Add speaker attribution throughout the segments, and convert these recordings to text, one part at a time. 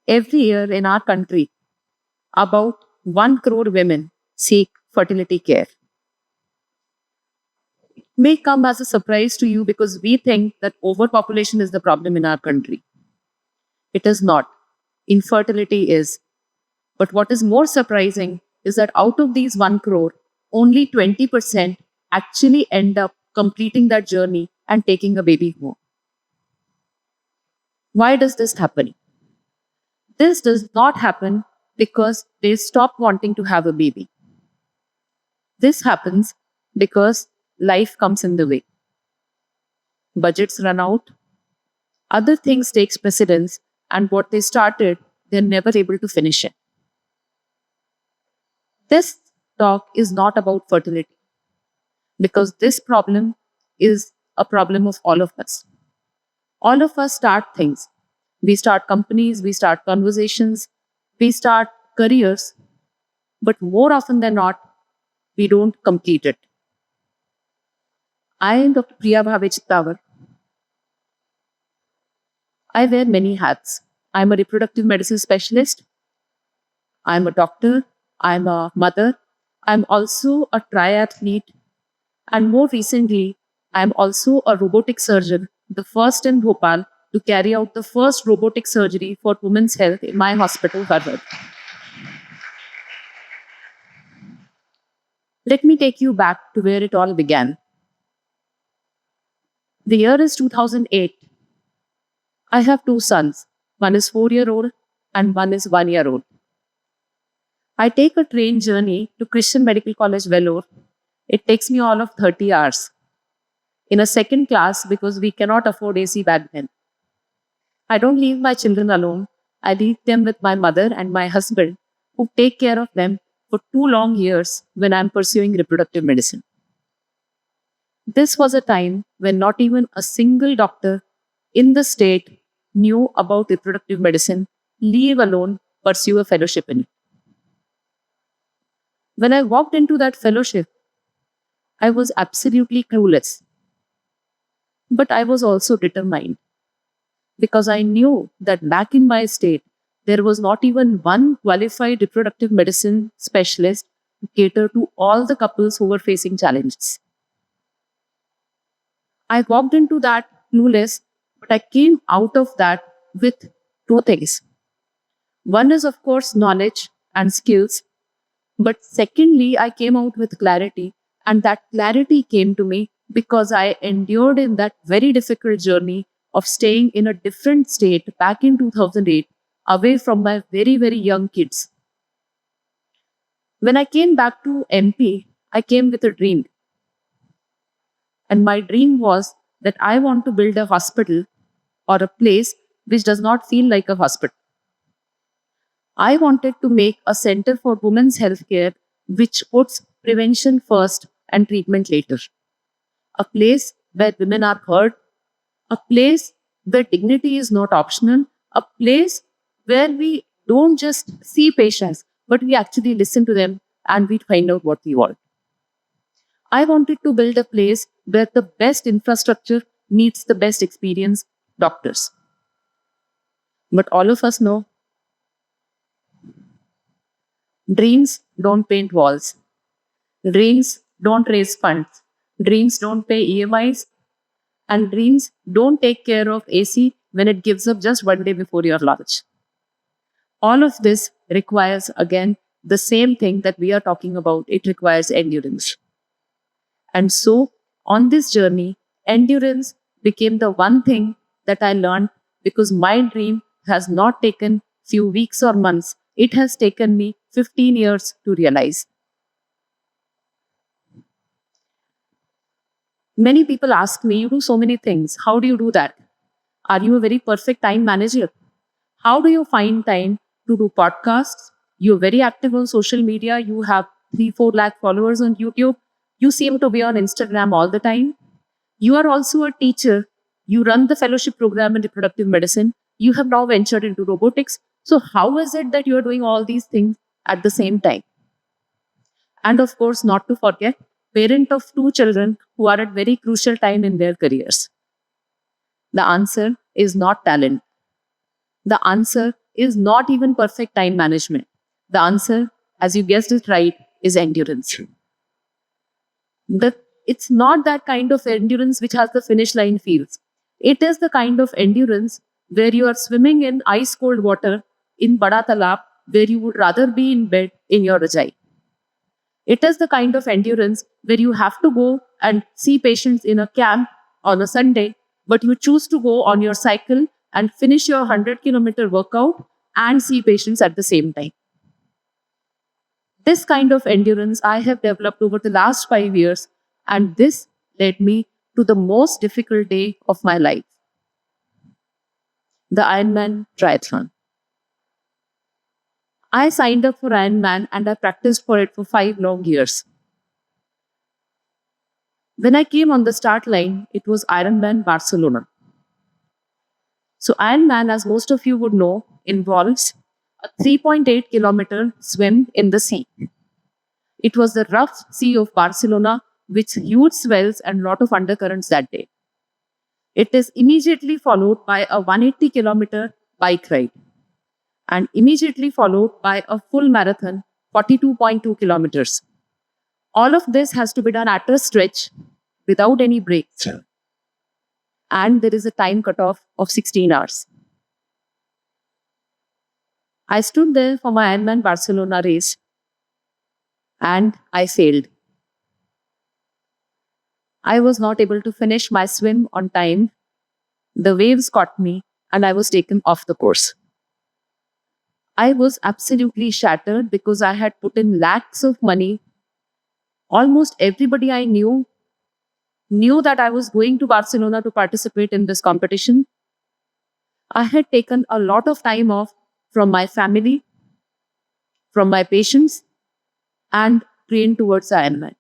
Speaker 1: Every year in our country, about 1 crore women seek fertility care. May come as a surprise to you because we think that overpopulation is the problem in our country. It is not. Infertility is. But what is more surprising is that out of these 1 crore, only 20% actually end up completing that journey and taking a baby home. Why does this happen? This does not happen because they stop wanting to have a baby. This happens because life comes in the way. Budgets run out, other things takes precedence, and what they started, they're never able to finish it. This talk is not about fertility because this problem is a problem of all of us. All of us start things. We start companies, we start conversations, we start careers, but more often than not, we don't complete it. I am Dr. Priya Bhave Chittawar. I wear many hats. I'm a reproductive medicine specialist. I'm a doctor. I'm a mother. I'm also a triathlete. And more recently, I'm also a robotic surgeon, the first in Bhopal to carry out the first robotic surgery for women's health in my hospital, Harvard. Let me take you back to where it all began. The year is 2008. I have two sons. One is 4-year-old and one is 1-year-old. I take a train journey to Christian Medical College, Vellore. It takes me all of 30 hours in a second class because we cannot afford AC back then. I don't leave my children alone. I leave them with my mother and my husband, who take care of them for 2 long years when I'm pursuing reproductive medicine. This was a time when not even a single doctor in the state knew about reproductive medicine, leave alone pursue a fellowship in it. When I walked into that fellowship, I was absolutely clueless. But I was also determined because I knew that back in my state, there was not even one qualified reproductive medicine specialist to cater to all the couples who were facing challenges. I walked into that clueless, but I came out of that with two things. One is, of course, knowledge and skills. But secondly, I came out with clarity, and that clarity came to me because I endured in that very difficult journey of staying in a different state back in 2008, away from my very, very young kids. When I came back to MP, I came with a dream. And my dream was that I want to build a hospital or a place which does not feel like a hospital. I wanted to make a center for women's healthcare which puts prevention first and treatment later. A place where women are heard, a place where dignity is not optional, a place where we don't just see patients, but we actually listen to them and we find out what we want. I wanted to build a place where the best infrastructure meets the best experienced doctors. But all of us know dreams don't paint walls. Dreams don't raise funds. Dreams don't pay EMIs. And dreams don't take care of AC when it gives up just one day before your launch. All of this requires, again, the same thing that we are talking about. It requires endurance. And so, on this journey, endurance became the one thing that I learned because my dream has not taken few weeks or months. It has taken me 15 years to realize. Many people ask me, you do so many things. How do you do that? Are you a very perfect time manager? How do you find time to do podcasts? You're very active on social media. You have 3-4 lakh followers on YouTube. You seem to be on Instagram all the time. You are also a teacher. You run the fellowship program in reproductive medicine. You have now ventured into robotics. So how is it that you are doing all these things at the same time? And of course, not to forget, parent of 2 children who are at very crucial time in their careers. The answer is not talent. The answer is not even perfect time management. The answer, as you guessed it right, is endurance. It's not that kind of endurance which has the finish line feels. It is the kind of endurance where you are swimming in ice cold water in Bada Talab, where you would rather be in bed in your rajai. It is the kind of endurance where you have to go and see patients in a camp on a Sunday, but you choose to go on your cycle and finish your 100-kilometer workout and see patients at the same time. This kind of endurance I have developed over the last 5 years, and this led me to the most difficult day of my life, the Ironman triathlon. I signed up for Ironman and I practiced for it for 5 long years. When I came on the start line, it was Ironman Barcelona. So Ironman, as most of you would know, involves a 3.8-kilometer swim in the sea. It was the rough sea of Barcelona with huge swells and lot of undercurrents that day. It is immediately followed by a 180-kilometer bike ride and immediately followed by a full marathon, 42.2 kilometers. All of this has to be done at a stretch without any breaks. And there is a time cutoff of 16 hours. I stood there for my Ironman Barcelona race and I failed. I was not able to finish my swim on time. The waves caught me and I was taken off the course. I was absolutely shattered because I had put in lakhs of money. Almost everybody I knew that I was going to Barcelona to participate in this competition. I had taken a lot of time off from my family, from my patients, and trained towards Ironman.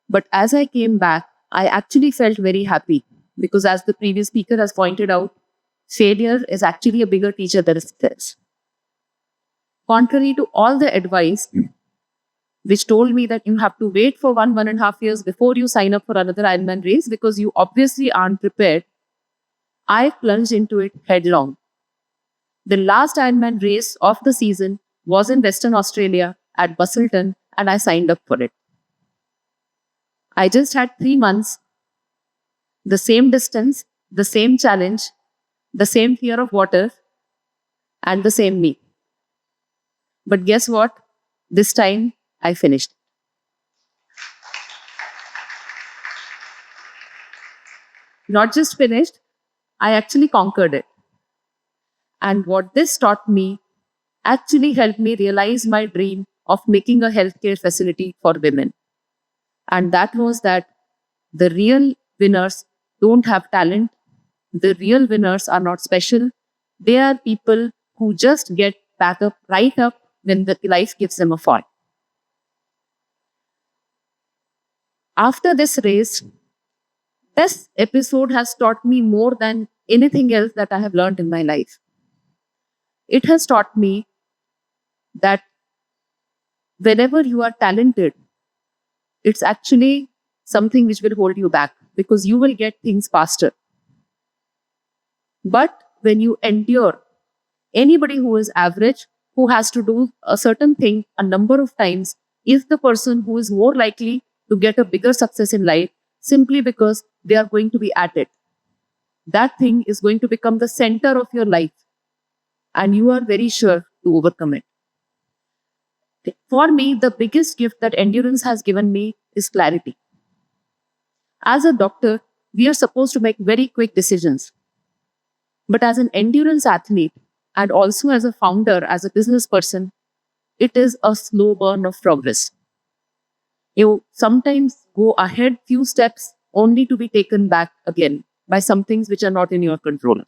Speaker 1: But as I came back, I actually felt very happy because, as the previous speaker has pointed out, failure is actually a bigger teacher than success. Contrary to all the advice which told me that you have to wait for 1.5 years before you sign up for another Ironman race because you obviously aren't prepared, I plunged into it headlong. The last Ironman race of the season was in Western Australia at Busselton, and I signed up for it. I just had 3 months, the same distance, the same challenge, the same fear of water, and the same me. But guess what? This time, I finished. Not just finished, I actually conquered it. And what this taught me actually helped me realize my dream of making a healthcare facility for women. And that was that the real winners don't have talent. The real winners are not special. They are people who just get back up, right up when the life gives them a fall. After this race, this episode has taught me more than anything else that I have learned in my life. It has taught me that whenever you are talented, it's actually something which will hold you back because you will get things faster. But when you endure, anybody who is average, who has to do a certain thing a number of times, is the person who is more likely to get a bigger success in life simply because they are going to be at it. That thing is going to become the center of your life, and you are very sure to overcome it. For me, the biggest gift that endurance has given me is clarity. As a doctor, we are supposed to make very quick decisions. But as an endurance athlete, and also as a founder, as a business person, it is a slow burn of progress. You sometimes go ahead few steps only to be taken back again by some things which are not in your control.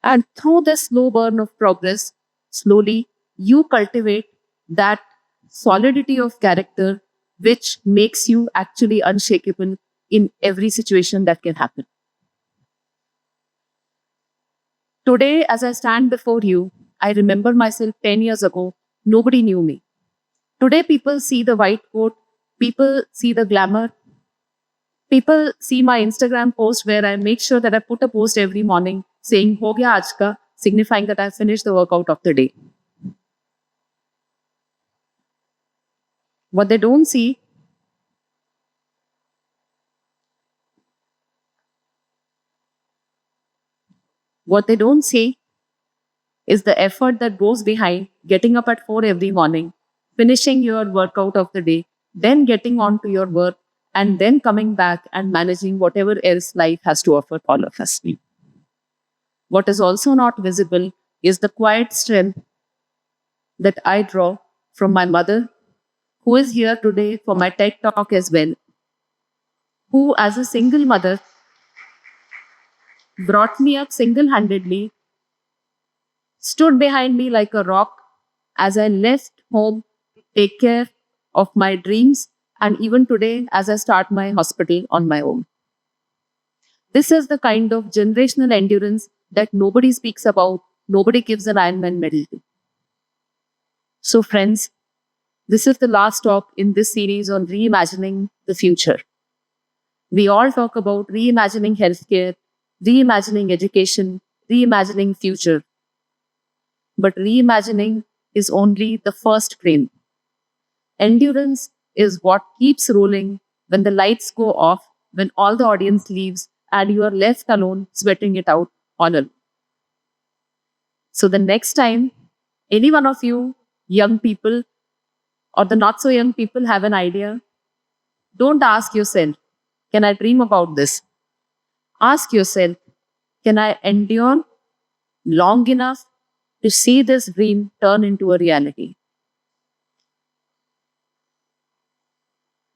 Speaker 1: And through this slow burn of progress, slowly you cultivate that solidity of character which makes you actually unshakable in every situation that can happen. Today, as I stand before you, I remember myself 10 years ago. Nobody knew me. Today, people see the white coat, people see the glamour, people see my Instagram post where I make sure that I put a post every morning saying, "Ho gaya aaj ka," signifying that I finished the workout of the day. What they don't see What they don't see is the effort that goes behind getting up at 4 every morning, finishing your workout of the day, then getting on to your work, and then coming back and managing whatever else life has to offer all of us. What is also not visible is the quiet strength that I draw from my mother, who is here today for my TED talk as well, who, as a single mother, brought me up single handedly, stood behind me like a rock as I left home to take care of my dreams, and even today as I start my hospital on my own. This is the kind of generational endurance that nobody speaks about, nobody gives an Ironman medal to. So, friends, this is the last talk in this series on reimagining the future. We all talk about reimagining healthcare, reimagining education, reimagining future. But reimagining is only the first frame. Endurance is what keeps rolling when the lights go off, when all the audience leaves, and you are left alone sweating it out on alone. So the next time any one of you young people or the not so young people have an idea, don't ask yourself, can I dream about this? Ask yourself, can I endure long enough to see this dream turn into a reality?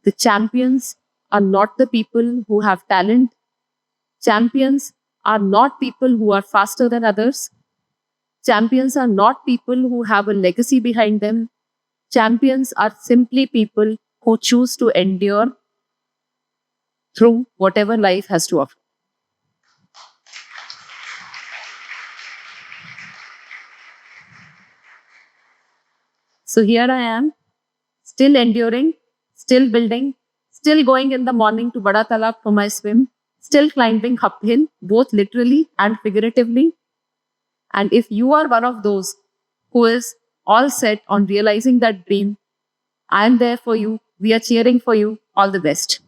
Speaker 1: The champions are not the people who have talent. Champions are not people who are faster than others. Champions are not people who have a legacy behind them. Champions are simply people who choose to endure through whatever life has to offer. So here I am, still enduring, still building, still going in the morning to Bada Talab for my swim, still climbing uphill, both literally and figuratively. And if you are one of those who is all set on realizing that dream, I am there for you. We are cheering for you. All the best.